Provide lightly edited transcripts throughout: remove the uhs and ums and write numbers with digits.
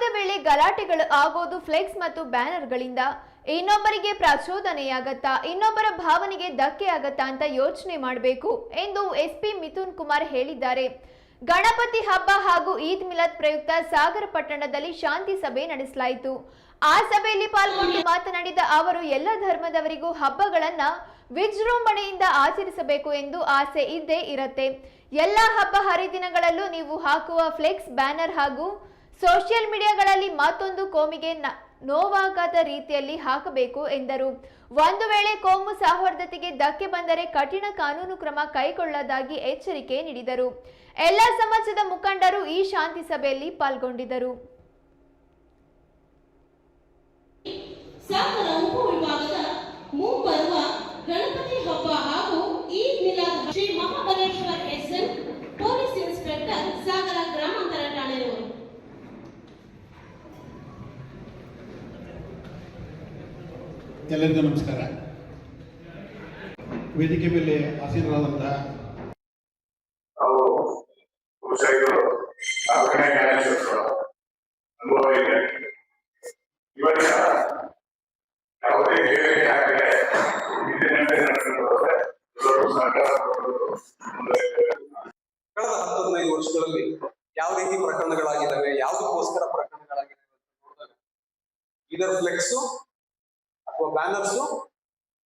ಹಬ್ಬದ ವೇಳೆ ಗಲಾಟೆಗಳು ಆಗೋದು ಫ್ಲೆಕ್ಸ್ ಮತ್ತು ಬ್ಯಾನರ್ಗಳಿಂದ. ಇನ್ನೊಬ್ಬರಿಗೆ ಪ್ರಚೋದನೆಯಾಗತ್ತಾ, ಇನ್ನೊಬ್ಬರ ಭಾವನೆಗೆ ಧಕ್ಕೆ ಆಗತ್ತಾ ಅಂತ ಯೋಚನೆ ಮಾಡಬೇಕು ಎಂದು ಎಸ್ಪಿ ಮಿಥುನ್ ಕುಮಾರ್ ಹೇಳಿದ್ದಾರೆ. ಗಣಪತಿ ಹಬ್ಬ ಹಾಗೂ ಈದ್ ಮಿಲಾದ್ ಪ್ರಯುಕ್ತ ಸಾಗರ ಪಟ್ಟಣದಲ್ಲಿ ಶಾಂತಿ ಸಭೆ ನಡೆಸಲಾಯಿತು. ಆ ಸಭೆಯಲ್ಲಿ ಪಾಲ್ಗೊಂಡು ಮಾತನಾಡಿದ ಅವರು, ಎಲ್ಲ ಧರ್ಮದವರಿಗೂ ಹಬ್ಬಗಳನ್ನ ವಿಜೃಂಭಣೆಯಿಂದ ಆಚರಿಸಬೇಕು ಎಂದು ಆಸೆ ಇದ್ದೇ ಇರುತ್ತೆ. ಎಲ್ಲ ಹಬ್ಬ ಹರಿದಿನಗಳಲ್ಲೂ ನೀವು ಹಾಕುವ ಫ್ಲೆಕ್ಸ್, ಬ್ಯಾನರ್ ಹಾಗೂ ಸೋಷಿಯಲ್ ಮೀಡಿಯಾಗಳಲ್ಲಿ ಮತ್ತೊಂದು ಕೋಮಿಗೆ ನೋವಾಗದ ರೀತಿಯಲ್ಲಿ ಹಾಕಬೇಕು ಎಂದರು. ಒಂದು ವೇಳೆ ಕೋಮು ಸೌಹಾರ್ದತೆಗೆ ಧಕ್ಕೆ ಬಂದರೆ ಕಠಿಣ ಕಾನೂನು ಕ್ರಮ ಕೈಗೊಳ್ಳಲಾಗಿ ಎಚ್ಚರಿಕೆ ನೀಡಿದರು. ಎಲ್ಲ ಸಮಾಜದ ಮುಖಂಡರು ಈ ಶಾಂತಿ ಸಭೆಯಲ್ಲಿ ಪಾಲ್ಗೊಂಡಿದ್ದರು. ಸಾಗರ ಉಪವಿಭಾಗದ ಮುಂಬರುವ ಗಣಪತಿ ಹಬ್ಬ ಹಾಗೂ Eid Milad Shri Mahabaleshwar SN police inspector Sagara ಗ್ರಾಮಾಂತರ ಠಾಣೆಯವರು. ಎಲ್ಲರಿಗೂ ನಮಸ್ಕಾರ. ವೇದಿಕೆ ಮೇಲೆ ಆಸೀನರಾದಂತಹ ಕಳೆದ 15 ವರ್ಷಗಳಲ್ಲಿ ಯಾವ ರೀತಿ ಪ್ರಕರಣಗಳಾಗಿದ್ದಾವೆ, ಯಾವುದಕ್ಕೋಸ್ಕರ ಪ್ರಕರಣಗಳಾಗಿದ್ದಾವೆ ನೋಡಿದಾಗ ಇದರ ಫ್ಲೆಕ್ಸು ಅಥವಾ ಬ್ಯಾನರ್ಸು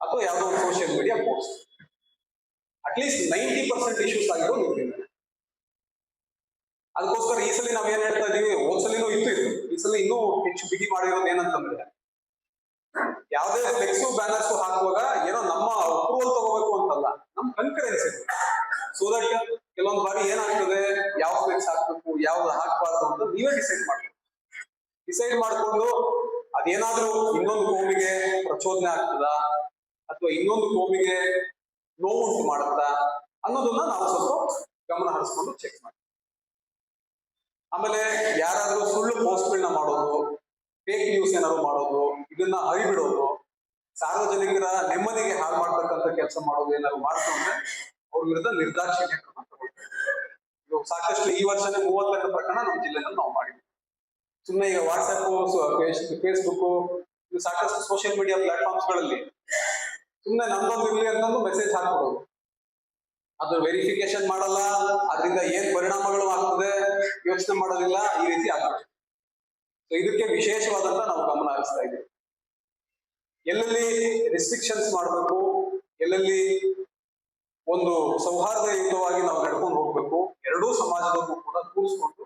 ಅಥವಾ ಯಾವುದೋ ಒಂದು social media post at least 90% issues ಆಗಿರೋ ನಿಂತಿದೆ. ಅದಕ್ಕೋಸ್ಕರ ಈ ಸಲ ನಾವೇನ್ ಹೇಳ್ತಾ ಇದೀವಿ, ಹೋದ್ಸಲಿನೂ ಇತ್ತು, ಈ ಸಲ ಇನ್ನೂ ಹೆಚ್ಚು ಬಿಗಿ ಮಾಡಿರೋದು ಏನಂತಂದ್ರೆ, ಯಾವುದೇ ಫ್ಲೆಕ್ಸು ಬ್ಯಾನರ್ಸು ಹಾಕುವಾಗ ಏನೋ ನಮ್ಮ ಅಪ್ರೂವಲ್ ತಗೋಬೇಕು ಅಂತಲ್ಲ, ನಮ್ ಕನ್ಕರೆನ್ಸ್ ಇದೆ. ಸೊ ದಟ್ ಕೆಲವೊಂದು ಬಾರಿ ಏನಾಗ್ತದೆ, ಯಾವ ಫ್ಲೆಕ್ಸ್ ಹಾಕ್ಬೇಕು ಯಾವ್ದು ಹಾಕಬಾರ್ದು ಅಂತ ನೀವೇ ಡಿಸೈಡ್ ಮಾಡ್ಕೊಂಡು ಅದೇನಾದ್ರೂ ಇನ್ನೊಂದು ಕೋಮಿಗೆ ಪ್ರಚೋದನೆ ಆಗ್ತದಾ ಅಥವಾ ಇನ್ನೊಂದು ಕೋಮಿಗೆ ನೋವುಂಟು ಮಾಡುತ್ತಾ ಅನ್ನೋದನ್ನ ನಾವು ಸ್ವಲ್ಪ ಗಮನ ಹರಿಸ್ಕೊಂಡು ಚೆಕ್ ಮಾಡಿ. ಆಮೇಲೆ ಯಾರಾದ್ರೂ ಸುಳ್ಳು ಪೋಸ್ಟ್ಗಳನ್ನ ಮಾಡೋದು, ಫೇಕ್ ನ್ಯೂಸ್ ಏನಾದ್ರು ಮಾಡೋದು, ಇದನ್ನ ಹರಿಬಿಡೋದು, ಸಾರ್ವಜನಿಕರ ನೆಮ್ಮದಿಗೆ ಹಾಳು ಮಾಡ್ತಕ್ಕಂಥ ಕೆಲಸ ಮಾಡೋದು ಏನಾದ್ರು ಮಾಡ್ಕೊಂಡ್ರೆ ಅವ್ರ ವಿರುದ್ಧ ನಿರ್ದಾಕ್ಷಿಣ್ಯ ಕ್ರಮ ತಗೊಳ್ತಾರೆ. ಇವಾಗ ಸಾಕಷ್ಟು ಈ ವರ್ಷನೇ 32 ಪ್ರಕರಣ ನಮ್ಮ ಜಿಲ್ಲೆಯಲ್ಲಿ ನಾವು ಮಾಡಿದ್ವಿ. ಸುಮ್ಮನೆ ಈಗ ವಾಟ್ಸ್ಆಪ್, ಫೇಸ್ಬುಕ್, ಇದು ಸಾಕಷ್ಟು ಸೋಷಿಯಲ್ ಮೀಡಿಯಾ ಪ್ಲಾಟ್ಫಾರ್ಮ್ಸ್ ಗಳಲ್ಲಿ ಸುಮ್ಮನೆ ನಮ್ದೊಂದು ಇರ್ಲಿ ಅಂತಂದು ಮೆಸೇಜ್ ಹಾಕ್ಬಿಡೋದು, ಅದು ವೆರಿಫಿಕೇಶನ್ ಮಾಡಲ್ಲ, ಅದರಿಂದ ಏನ್ ಪರಿಣಾಮಗಳು ಆಗ್ತದೆ ಯೋಚನೆ ಮಾಡೋದಿಲ್ಲ, ಈ ರೀತಿ ಆಗ್ತದೆ. ಸೊ ಇದಕ್ಕೆ ವಿಶೇಷವಾದಂತ ನಾವು ಗಮನ ಹರಿಸ್ತಾ ಇದ್ದೀವಿ. ಎಲ್ಲೆಲ್ಲಿ ರೆಸ್ಟ್ರಿಕ್ಷನ್ಸ್ ಮಾಡಬೇಕು, ಎಲ್ಲೆಲ್ಲಿ ಒಂದು ಸೌಹಾರ್ದಯುತವಾಗಿ ನಾವು ನಡ್ಕೊಂಡು ಹೋಗ್ಬೇಕು, ಎರಡೂ ಸಮಾಜದಲ್ಲೂ ಕೂಡ ಕೂರಿಸ್ಕೊಂಡು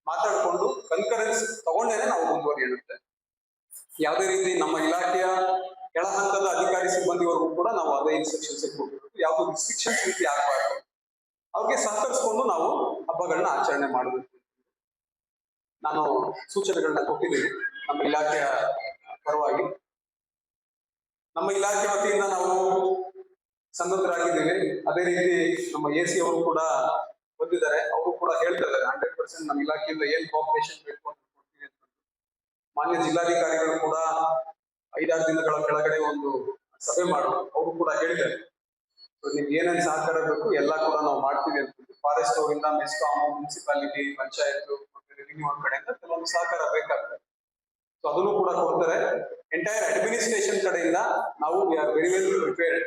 ಮಾತಾಡ್ಕೊಂಡು ಕನ್ಕರೆನ್ಸ್ ತಗೊಂಡೇನೆ ನಾವು ಮುಂದುವರಿಯುತ್ತೆ. ಯಾವುದೇ ರೀತಿ ನಮ್ಮ ಇಲಾಖೆಯ ಕೆಳ ಹಂತದ ಅಧಿಕಾರಿ ಸಿಬ್ಬಂದಿವರೆಗೂ ಕೂಡ ನಾವು ಅದೇ ಇನ್ಸ್ಟ್ರಕ್ಷನ್ಸ್ ಕೊಡಬೇಕು, ಯಾವ್ದು ರಿಸ್ಟ್ರಿಕ್ಷನ್ಸ್ ರೀತಿ ಆಗಬಾರ್ದು, ಅವ್ರಿಗೆ ಸಹಕರಿಸಿಕೊಂಡು ನಾವು ಹಬ್ಬಗಳನ್ನ ಆಚರಣೆ ಮಾಡಬೇಕು. ನಾನು ಸೂಚನೆಗಳನ್ನ ಕೊಟ್ಟಿದ್ದೀನಿ ನಮ್ಮ ಇಲಾಖೆಯ ಪರವಾಗಿ. ನಮ್ಮ ಇಲಾಖೆ ವತಿಯಿಂದ ನಾವು ಸನ್ನದ್ಧರಾಗಿದ್ದೀವಿ. ಅದೇ ರೀತಿ ನಮ್ಮ AC ಅವರು ಕೂಡ ಬಂದಿದ್ದಾರೆ, ಅವರು ಕೂಡ ಹೇಳ್ತಾ ಇದ್ದಾರೆ 100% ನಮ್ಮ ಇಲಾಖೆಯಿಂದ ಏನ್ ಕೋಆಪರೇಷನ್ ಬೇಕು ಅಂತ ಕೊಡ್ತೀವಿ ಅಂತ. ಮಾನ್ಯ ಜಿಲ್ಲಾಧಿಕಾರಿಗಳು ಕೂಡ 5-6 ದಿನಗಳ ಕೆಳಗಡೆ ಒಂದು ಸಭೆ ಮಾಡೋದು, ಅವರು ಕೂಡ ಹೇಳ್ತಾರೆ ನಿಮ್ಗೆ ಏನೇನ್ ಸಹಕಾರ ಬೇಕು ಎಲ್ಲ ಕೂಡ ನಾವು ಮಾಡ್ತೀವಿ ಅಂತ. ಫಾರೆಸ್ಟ್ ಅವರಿಂದ, ಮೆಸ್ಕಾಂ, ಮುನ್ಸಿಪಾಲಿಟಿ, ಪಂಚಾಯತ್ ಮತ್ತೆ ರೆವಿನ್ಯೂ ಅವ್ರ ಕಡೆಯಿಂದ ಕೆಲವೊಂದು ಸಹಕಾರ ಬೇಕಾಗ್ತದೆ. ಸೊ ಅದನ್ನು ಕೂಡ ಕೊಡ್ತಾರೆ. ಎಂಟೈರ್ ಅಡ್ಮಿನಿಸ್ಟ್ರೇಷನ್ ಕಡೆಯಿಂದ ನಾವು we are very well prepared.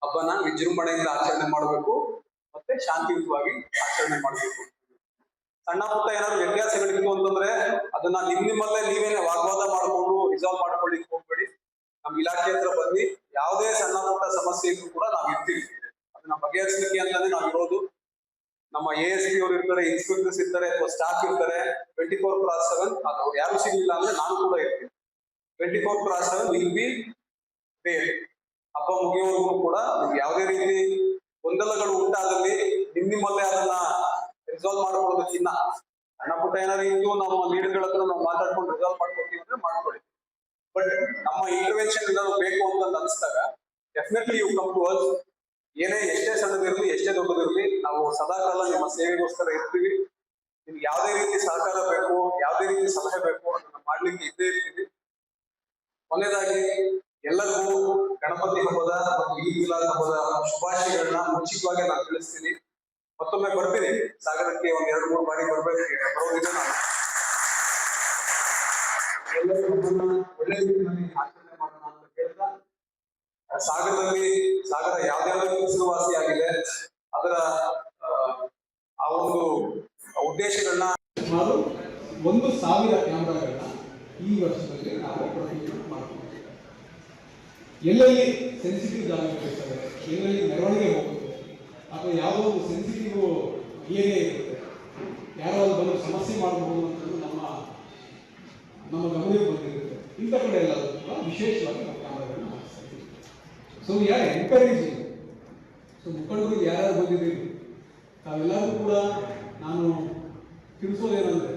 ಹಬ್ಬನ ವಿಜೃಂಭಣೆಯಿಂದ ಆಚರಣೆ ಮಾಡಬೇಕು ಮತ್ತೆ ಶಾಂತಿಯುತವಾಗಿ ಆಚರಣೆ ಮಾಡಬೇಕು. ಸಣ್ಣ ಪುಟ್ಟ ಏನಾದ್ರು ವ್ಯತ್ಯಾಸಗಳಿತ್ತು ಅಂತಂದ್ರೆ ಅದನ್ನ ನಿಮ್ಮಲ್ಲೇ ನೀವೇನೆ ವಾಗ್ವಾದ ಮಾಡ್ಕೊಂಡು ರಿಸಾಲ್ವ್ ಮಾಡ್ಕೊಳ್ಳಿಕ್ಕೆ ಹೋಗ್ಬೇಡಿ. ನಮ್ಮ ಇಲಾಖೆ ಹತ್ರ ಬಂದು ಯಾವುದೇ ಸಣ್ಣ ಪುಟ್ಟ ಸಮಸ್ಯೆ ಇದ್ರು ಕೂಡ ನಾವು ಇರ್ತೀವಿ, ಅದನ್ನ ಬಗೆಹರಿಸಲಿಕ್ಕೆ ಅಂತಾನೆ ನಾವು ಇರೋದು. ನಮ್ಮ ASP ಅವರು ಇರ್ತಾರೆ, ಇನ್ಸ್ಪೆಕ್ಟರ್ಸ್ ಇರ್ತಾರೆ, ಅಥವಾ ಸ್ಟಾಫ್ ಇರ್ತಾರೆ. 24x7 ಅದು ಯಾರು ಸಿಗ್ಲಿಲ್ಲ ಅಂದ್ರೆ ನಾನು ಕೂಡ ಇರ್ತೀನಿ. 24x7 will be there. ಹಬ್ಬ ಮುಗಿಯೋವರೆಗೂ ಕೂಡ ಯಾವುದೇ ರೀತಿ ಗೊಂದಲಗಳು ಉಂಟಾದಲ್ಲಿ ನಿಮ್ಮಲ್ಲೇ ಅದನ್ನ ರಿಸಾಲ್ವ್ ಮಾಡ್ಕೊಳ್ಳೋದಕ್ಕಿನ್ನ ಸಣ್ಣ ಪುಟ್ಟ ಏನಾದ್ರು ಇದ್ದು ನಮ್ಮ ಲೀಡರ್ಗಳ ಹತ್ರ ನಾವು ಮಾತಾಡ್ಕೊಂಡು ರಿಸಾಲ್ವ್ ಮಾಡ್ಕೊಳ್ತೀವಿ ಅಂದ್ರೆ ಮಾಡ್ಕೊಳ್ಳಿ. ಬಟ್ ನಮ್ಮ ಇಂಟರ್ವೆನ್ಷನ್ ಏನಾದ್ರು ಬೇಕು ಅಂತ ಅನಿಸಿದಾಗ definitely you come to us. ಏನೇ ಎಷ್ಟೇ ಸಣ್ಣದಿರ್ಲಿ ಎಷ್ಟೇ ದೊಡ್ಡದಿರ್ಲಿ ನಾವು ಸದಾಕಾಲ ನಿಮ್ಮ ಸೇವೆಗೋಸ್ಕರ ಇರ್ತೀವಿ. ನಿಮ್ಗೆ ಯಾವುದೇ ರೀತಿ ಸಹಕಾರ ಬೇಕು, ಯಾವುದೇ ರೀತಿ ಸಲಹೆ ಬೇಕು ಅದನ್ನ ಮಾಡ್ಲಿಕ್ಕೆ ಇದ್ದೇ ಇರ್ತೀವಿ. ಕೊನೆಯದಾಗಿ ಎಲ್ಲರಿಗೂ ಗಣಪತಿ ಹಬ್ಬದ ಮತ್ತು ಈದ್ ಮಿಲಾದ್ ಹಬ್ಬದ ಶುಭಾಶಯಗಳನ್ನ ಮುಂಚಿತವಾಗಿ ನಾನು ತಿಳಿಸ್ತೀನಿ. ಮತ್ತೊಮ್ಮೆ ಬರ್ತೀನಿ ಸಾಗರಕ್ಕೆ, ಒಂದ್ 2-3 ಬಾರಿ ಬರೋದಿದೆ ನಾನು. ಎಲ್ಲರೂ ನಮ್ಮನ್ನ ಒಳ್ಳೆ ರೀತಿಯಲ್ಲಿ ಆಚರಣೆ ಮಾಡೋಣ ಅಂತ ಹೇಳ್ತಾ, ಸಾಗರ ಯಾವ್ದಾವ್ದು ಹೆಸರುವಾಸಿಯಾಗಿದೆ ಅದರ ಆ ಒಂದು ಉದ್ದೇಶಗಳನ್ನ ಸುಮಾರು 1,000 ಕ್ಯಾಮ್ರಾಗಳನ್ನ ಈ ವರ್ಷದಲ್ಲಿ ನಾವು ಪ್ರೊಕ್ಯೂರ್ಮೆಂಟ್ ಮಾಡ್ತೀವಿ. ಎಲ್ಲೆಲ್ಲಿ ಸೆನ್ಸಿಟಿವ್ ಜಾಗಗಳಿರ್ತವೆ, ಎಲ್ಲೆಲ್ಲಿ ಮೆರವಣಿಗೆ ಹೋಗುತ್ತೆ, ಅಥವಾ ಯಾವುದೋ ಒಂದು ಸೆನ್ಸಿಟಿವ್ ಏರಿಯಾ ಇರುತ್ತೆ, ಯಾರೋ ಅಲ್ಲಿ ಬಂದು ಸಮಸ್ಯೆ ಮಾಡಬಹುದು ಅಂತಂದು ನಮ್ಮ ಗಮನಕ್ಕೆ ಬಂದಿರುತ್ತೆ. ಇಂಥ ಕಡೆ ಎಲ್ಲ ಕೂಡ ವಿಶೇಷವಾಗಿ ನಾವು ಕ್ಯಾಮ್ರಾಗಳನ್ನ ಹಾಕಿಸ್ತೀವಿ. ಸೊ ಯಾರು ಎನ್ಕರೇಜಿಂಗ್, ಸೊ ಮುಖಂಡರು ಯಾರ್ಯಾರು ಬಂದಿದ್ದೀವಿ ತಾವೆಲ್ಲರೂ ಕೂಡ ನಾನು ತಿಳಿಸೋದೇನಂದ್ರೆ,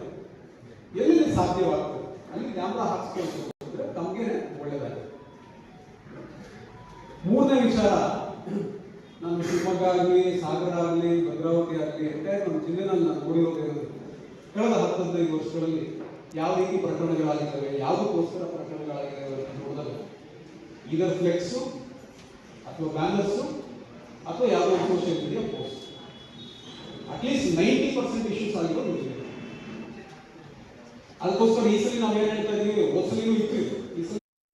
ಎಲ್ಲೆಲ್ಲಿ ಸಾಧ್ಯವಾಗ್ತದೆ ಅಲ್ಲಿ ಕ್ಯಾಮ್ರಾ ಹಾಕಿಸ್ಕೊಂಡ್ರೆ ತಮಗೆ ಒಳ್ಳೆಯದಾಗುತ್ತೆ. ಮೂರನೇ ವಿಚಾರ, ನಾನು ಶಿವಮೊಗ್ಗ ಆಗಲಿ, ಸಾಗರ ಆಗಲಿ, ಭದ್ರಾವತಿ ಆಗಲಿ, ಎಂಟೈರ್ ನಮ್ಮ ಜಿಲ್ಲೆನಲ್ಲಿ ನಾನು ನೋಡಿರೋದೇನಂದ್ರೆ, ಕಳೆದ 10-15 ವರ್ಷಗಳಲ್ಲಿ ಯಾವ ರೀತಿ ಪ್ರಕರಣಗಳಾಗಿದ್ದಾವೆ, ಯಾವುದಕ್ಕೋಸ್ಕರ ಪ್ರಕರಣಗಳಾಗಿದ್ದಾವೆ ಅಂತ ನೋಡಿದಾಗ ಇದರ ಫ್ಲೆಕ್ಸು ಅಥವಾ ಬ್ಯಾನರ್ಸು ಅಥವಾ ಯಾವುದೋ social media post at least 90% issues ಆಗಿರೋದು. ಅದಕ್ಕೋಸ್ಕರ ಈ ಸಲ ನಾವೇನು ಹೇಳ್ತಾ ಇದೀವಿ, ಹೋದ ಸಲಿನೂ ಇತ್ತು.